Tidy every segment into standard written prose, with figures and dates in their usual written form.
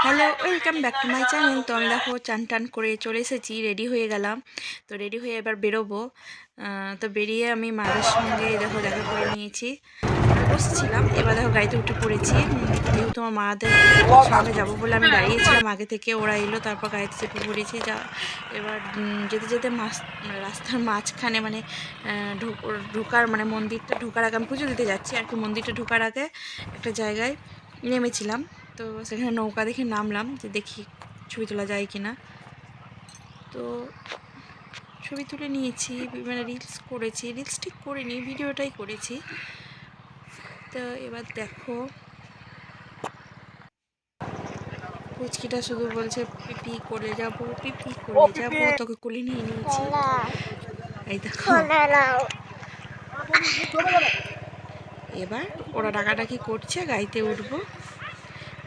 Hello, welcome back to my channel. তো আমি দেখো চান টান করে চলে এসেছি, রেডি হয়ে গেলাম। তো রেডি হয়ে এবার বেরোবো। তো বেরিয়ে আমি মাদের সঙ্গে দেখো দেখা করে নিয়েছি, বসেছিলাম। এবার দেখো গাড়িতে উঠে পড়েছি। যেহেতু আমার মাদের সঙ্গে যাবো বলে আমি দাঁড়িয়েছিলাম আগে থেকে, ওরা এলো তারপর গাড়িতে চেপে পড়েছি। এবার যেতে যেতে রাস্তার মাঝখানে মানে ঢোকার মানে মন্দিরটা ঢোকার আগে আমি পুজো দিতে যাচ্ছি আর কি, মন্দিরটা ঢোকার আগে একটা জায়গায় নেমেছিলাম। তো সেখানে নৌকা দেখে নামলাম, যে দেখি ছবি তোলা যায় কি না। তো ছবি তুলে নিয়েছি, মানে রিলস করেছি, রিলস ঠিক করিনি, ভিডিওটাই করেছি। তো এবার দেখো পুচকিটা শুধু বলছে পিপি করে যাব, পিপি করে যাব, তোকে কোলে নিয়ে নিয়েছি। এই দেখো এবার ওরা ডাকাডাকি করছে, গাড়িতে উঠবো।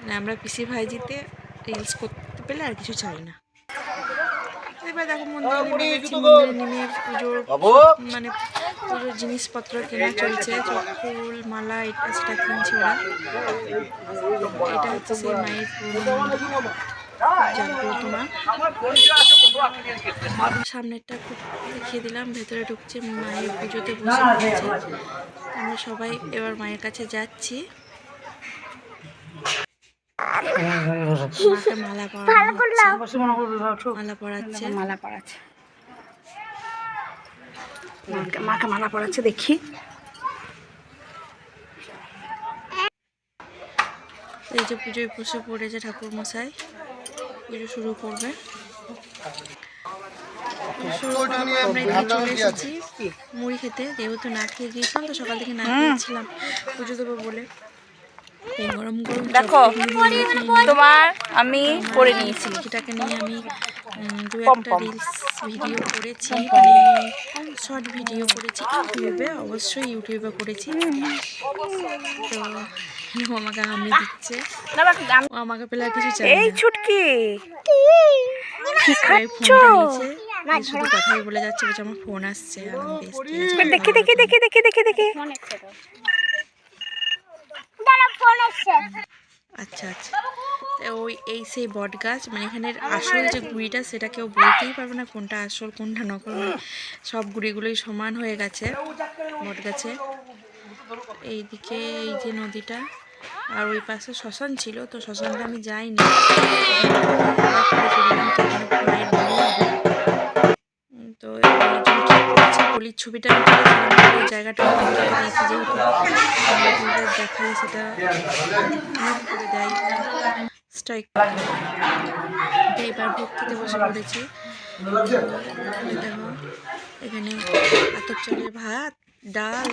মানে আমরা পিসি ভাইজিতে রিলস করতে পেলে আর কিছু চাই না। এবার দেখো মন্দিরে নেমে গেছি, মন্দিরে নেমে পুজোর মানে পুজোর জিনিসপত্র কেনা চলছে, ফুল মালা এটা সেটা কিনছে ওরা। এটা হচ্ছে সেই মায়ের পুরনো মন্দির, জাগ্রত মা। সামনেরটা খুব দেখিয়ে দিলাম, ভেতরে ঢুকছে, মায়ের পুজোতে বসে পড়েছে। আমরা সবাই এবার মায়ের কাছে যাচ্ছি। মাকে মালা পরাচ্ছে, মাকে মালা পরাচ্ছে দেখি। এই যে পুজোয় বসে পড়েছে ঠাকুর মশাই, পুজো শুরু করবে। আমরা এদিকে চলে এসেছি মুড়ি খেতে, যেহেতু না খেয়ে গিয়েছিলাম, তো সকাল থেকে না খেয়েছিলাম পুজো দেবো বলে। গরম গরম দেখো তোমার আমি করে নিয়েছি, সেটাকে নিয়ে আমি দু একটা রিলস ভিডিও করেছি, মানে শর্ট ভিডিও করেছি ইউটিউবে, অবশ্যই ইউটিউবে করেছি। তো আমাকে আমি দিচ্ছে, ও আমাকে পেলে আর কিছু চাই না। এই ছুটকি ফোনটা নিয়েছে, শুধু কথাই বলে যাচ্ছে, বলছে আমার ফোন আসছে। দেখি দেখি দেখি দেখি দেখি দেখি আচ্ছা আচ্ছা। ওই এই সেই বট গাছ, মানে এখানের আসল যে গুড়িটা সেটা কেউ বলতেই পারবে না কোনটা আসল কোনটা নকল, মানে সব গুড়িগুলোই সমান হয়ে গেছে বট গাছে। এইদিকে এই যে নদীটা, আর ওই পাশে শ্মশান ছিল, তো শ্মশানটা আমি যাইনি। তো গলির ছবিটা আমি তুলেছিলাম, ওই জায়গাটা দিয়েছি, যেহেতু দেখালে সেটা করে দেয় স্ট্রাইক। এবার ভোগ খেতে বসে পড়েছি। দেখো এখানে আতপ চালের ভাত, ডাল,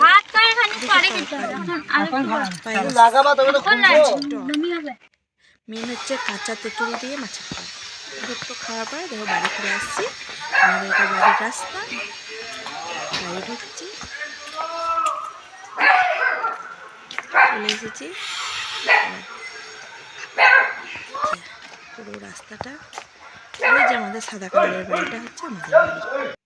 মেন হচ্ছে কাঁচা তেঁতুল দিয়ে মাছের ডাল। দুটো খাওয়ার পরে দেখো বাড়ি ফিরে আসছি। আমাদের এটা বাড়ির রাস্তা, গাড়ি ঢুকছি, চলে এসেছি। পুরো রাস্তাটা, ওই যে আমাদের সাদা কালারের বাড়িটা হচ্ছে আমাদের বাড়ি।